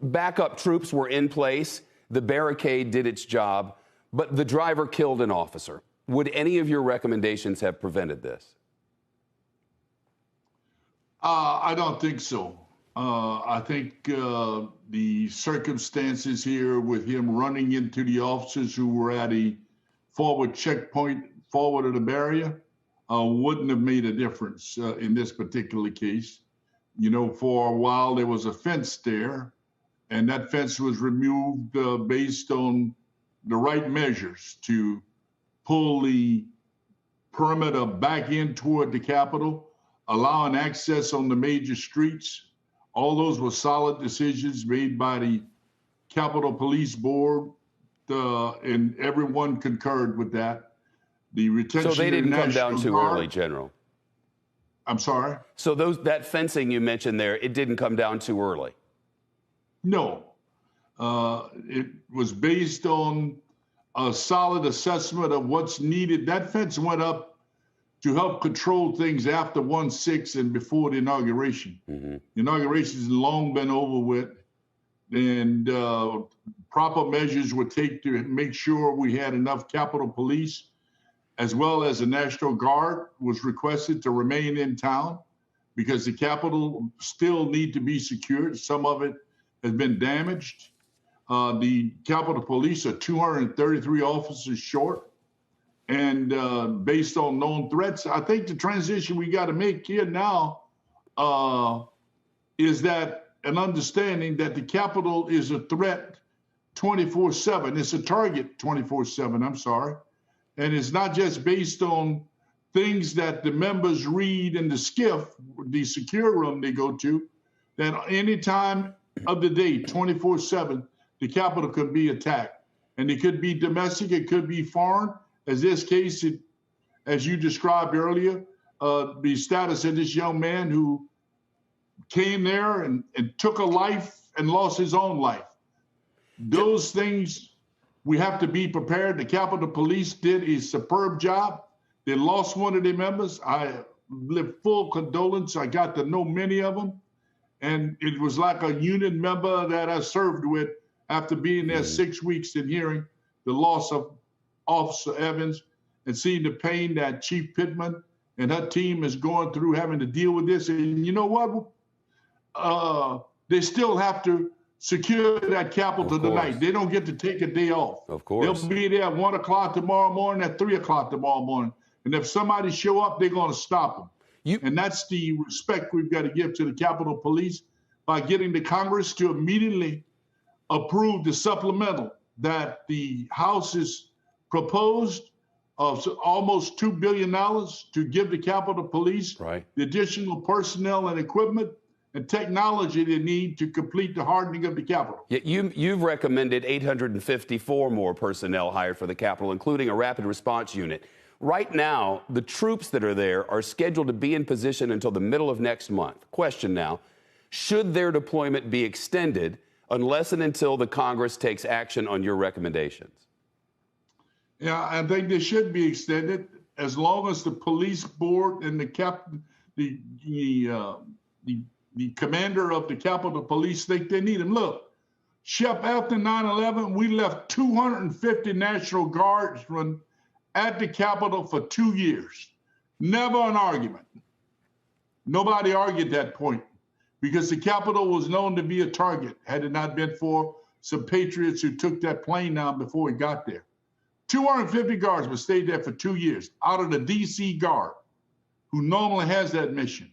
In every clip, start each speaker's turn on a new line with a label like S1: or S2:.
S1: Backup troops were in place. The barricade did its job, but the driver killed an officer. Would any of your recommendations have prevented this?
S2: I don't think so. I think the circumstances here with him running into the officers who were at a forward checkpoint, forward of the barrier, wouldn't have made a difference in this particular case. You know, for a while there was a fence there, and that fence was removed based on the right measures to pull the perimeter back in toward the Capitol, allowing access on the major streets. All those were solid decisions made by the Capitol Police Board, and everyone concurred with that. The retention.
S1: So they didn't come down too
S2: Guard,
S1: early, General.
S2: I'm sorry?
S1: So that fencing you mentioned there, it didn't come down too early?
S2: No. It was based on a solid assessment of what's needed. That fence went up to help control things after 1/6 and before the inauguration. Mm-hmm. The inauguration has long been over with, and proper measures were taken to make sure we had enough Capitol Police, as well as the National Guard was requested to remain in town because the Capitol still need to be secured. Some of it has been damaged. The Capitol Police are 233 officers short. And based on known threats, I think the transition we got to make here now is that an understanding that the Capitol is a threat 24/7. It's a target 24/7, I'm sorry. And it's not just based on things that the members read in the SCIF, the secure room they go to, that any time of the day, 24/7, the Capitol could be attacked. And it could be domestic, it could be foreign. As this case, as you described earlier, the status of this young man who came there and took a life and lost his own life. Those things, we have to be prepared. The Capitol Police did a superb job. They lost one of their members. I live full condolence. I got to know many of them. And it was like a union member that I served with after being there 6 weeks and hearing the loss of Officer Evans and seeing the pain that Chief Pittman and her team is going through having to deal with this. And you know what? They still have to secure that Capitol tonight. They don't get to take a day off.
S1: Of course.
S2: They'll be there at 1 o'clock tomorrow morning, at 3 o'clock tomorrow morning. And if somebody show up, they're going to stop them. And that's the respect we've got to give to the Capitol Police by getting the Congress to immediately approve the supplemental that the House has proposed of almost $2 billion to give the Capitol Police the additional personnel and equipment and technology they need to complete the hardening of the Capitol.
S1: Yet you've recommended 854 more personnel hired for the Capitol, including a rapid response unit. Right now, the troops that are there are scheduled to be in position until the middle of next month. Question now, should their deployment be extended unless and until the Congress takes action on your recommendations?
S2: Yeah, I think they should be extended as long as the police board and the commander of the Capitol Police think they need them. Look, Shep, after 9/11, we left 250 National Guardsmen at the Capitol for 2 years. Never an argument. Nobody argued that point because the Capitol was known to be a target had it not been for some patriots who took that plane down before we got there. 250 guardsmen stayed there for 2 years out of the D.C. Guard, who normally has that mission.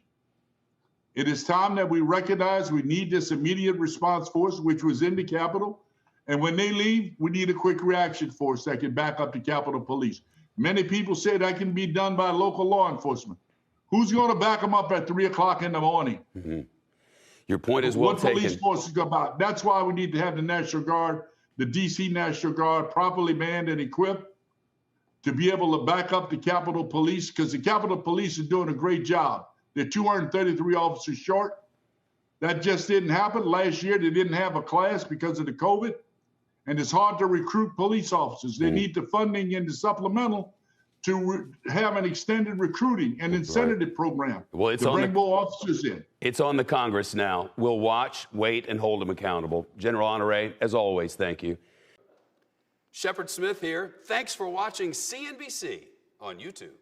S2: It is time that we recognize we need this immediate response force, which was in the Capitol. And when they leave, we need a quick reaction force that can back up the Capitol Police. Many people say that can be done by local law enforcement. Who's going to back them up at 3 o'clock in the morning?
S1: Mm-hmm. Your point is well taken.
S2: What police force is going to back? That's why we need to have the National Guard, the D.C. National Guard, properly manned and equipped to be able to back up the Capitol Police, because the Capitol Police is doing a great job. They're 233 officers short. That just didn't happen. Last year, they didn't have a class because of the COVID, and it's hard to recruit police officers. They need the funding in the supplemental to have an extended recruiting and incentive program
S1: Well,
S2: to bring more officers in.
S1: It's on the Congress now. We'll watch, wait, and hold them accountable. General Honoré, as always, thank you. Shepard Smith here. Thanks for watching CNBC on YouTube.